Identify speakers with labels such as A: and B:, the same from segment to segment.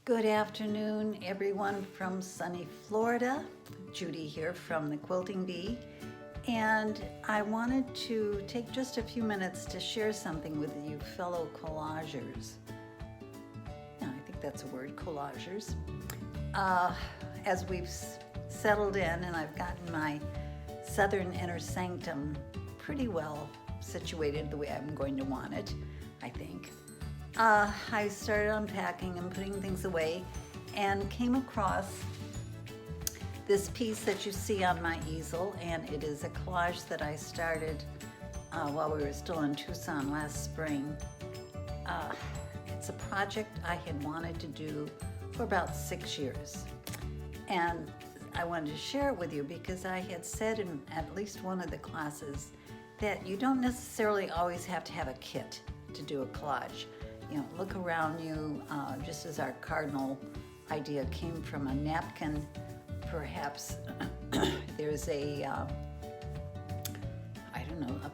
A: Good afternoon, everyone from sunny Florida. Judy here from the Quilting Bee, and I wanted to take just a few minutes to share something with you fellow collagers. Yeah, I think that's a word, collagers. As we've settled in and I've gotten my southern inner sanctum pretty well situated the way I'm going to want it, I think. I started unpacking and putting things away and came across this piece that you see on my easel, and it is a collage that I started while we were still in Tucson last spring. It's a project I had wanted to do for about 6 years, and I wanted to share it with you because I had said in at least one of the classes that you don't necessarily always have to have a kit to do a collage. You know, look around you, just as our cardinal idea came from a napkin, perhaps there's a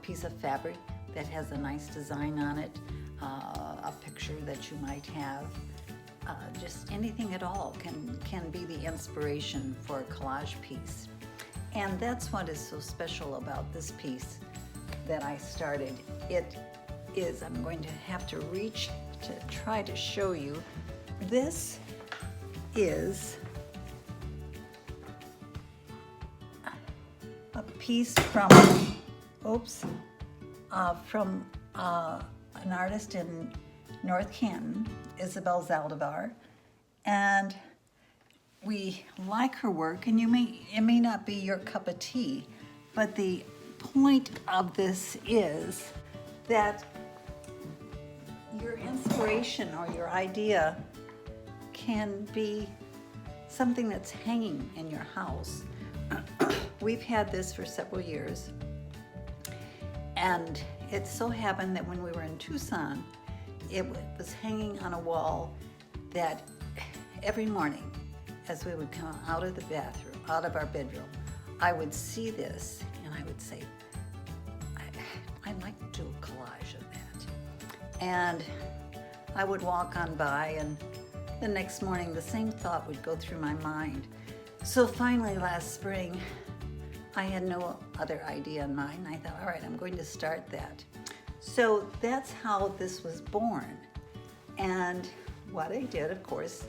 A: piece of fabric that has a nice design on it, a picture that you might have, just anything at all can be the inspiration for a collage piece. And that's what is so special about this piece that I started. It is, I'm going to have to reach to try to show you. This is a piece from, an artist in North Canton, Isabel Zaldivar, and we like her work, and it may not be your cup of tea, but the point of this is that your inspiration or your idea can be something that's hanging in your house. We've had this for several years, and it so happened that when we were in Tucson, it was hanging on a wall that every morning as we would come out of the bathroom, out of our bedroom, I would see this and I would say, I'd like to do a collage of that. And I would walk on by, and the next morning the same thought would go through my mind. So finally last spring, I had no other idea in mind. I thought, all right, I'm going to start that. So that's how this was born. And what I did, of course,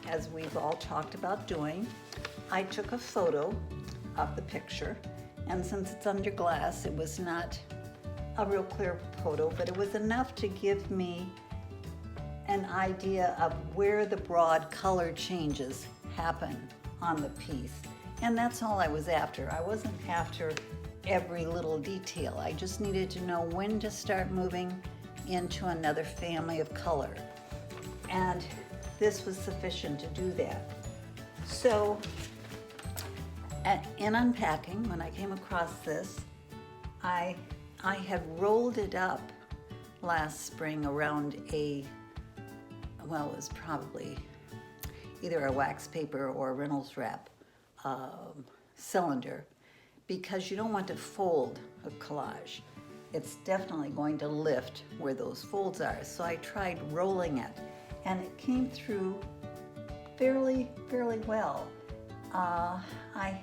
A: as we've all talked about doing, I took a photo of the picture, and since it's under glass, it was not a real clear photo, but it was enough to give me an idea of where the broad color changes happen on the piece. And that's all I was after. I wasn't after every little detail. I just needed to know when to start moving into another family of color. And this was sufficient to do that. So in unpacking, when I came across this, I had rolled it up last spring around it was probably either a wax paper or a Reynolds wrap cylinder, because you don't want to fold a collage. It's definitely going to lift where those folds are. So I tried rolling it, and it came through fairly well. I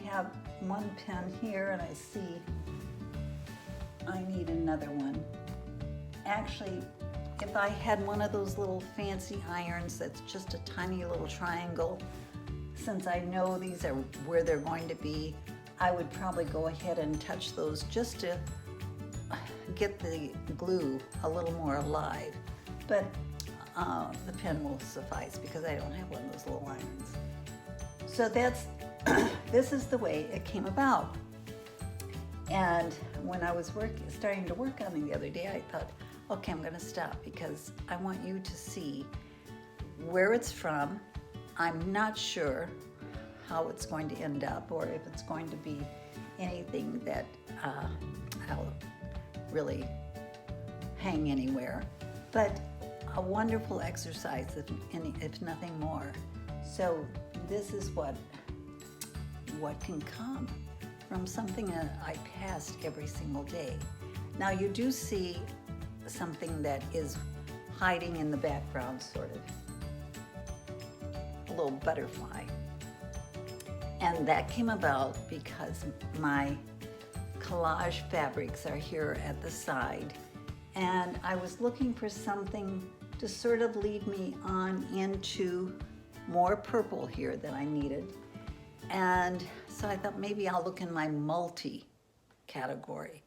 A: have one pen here, and I see I need another one. Actually, if I had one of those little fancy irons that's just a tiny little triangle, since I know these are where they're going to be, I would probably go ahead and touch those just to get the glue a little more alive. But the pen will suffice because I don't have one of those little irons. So that's this is the way it came about. And when I was starting to work on it the other day, I thought, okay, I'm going to stop because I want you to see where it's from. I'm not sure how it's going to end up, or if it's going to be anything that I'll really hang anywhere, but a wonderful exercise, if nothing more. So this is what can come from something that I passed every single day. Now you do see something that is hiding in the background, sort of. a little butterfly. And that came about because my collage fabrics are here at the side. And I was looking for something to sort of lead me on into more purple here that I needed. And so I thought maybe I'll look in my multi category.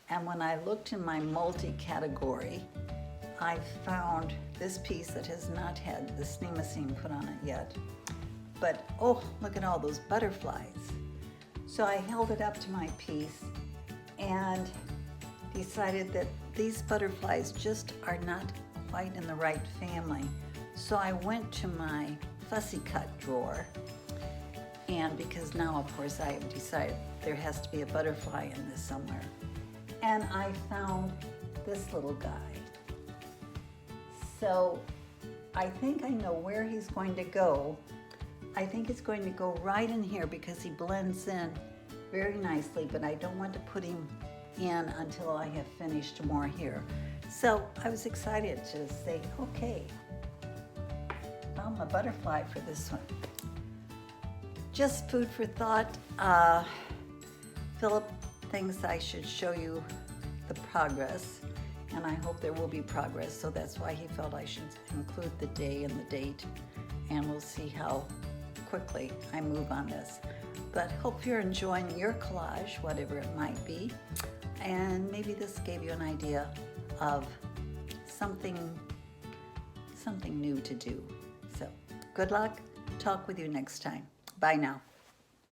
A: And when I looked in my multi category, I found this piece that has not had the steamacine put on it yet. But oh, look at all those butterflies. So I held it up to my piece and decided that these butterflies just are not quite in the right family. So I went to my fussy cut drawer, and because now of course I have decided there has to be a butterfly in this somewhere. And I found this little guy. So I think I know where he's going to go. I think it's going to go right in here because he blends in very nicely, but I don't want to put him in until I have finished more here. So I was excited to say, okay, found my butterfly for this one. Just food for thought. Philip thinks I should show you the progress, and I hope there will be progress, so that's why he felt I should include the day and the date, and we'll see how quickly I move on this. But hope you're enjoying your collage, whatever it might be, and maybe this gave you an idea of something new to do. So good luck. Talk with you next time. Bye now.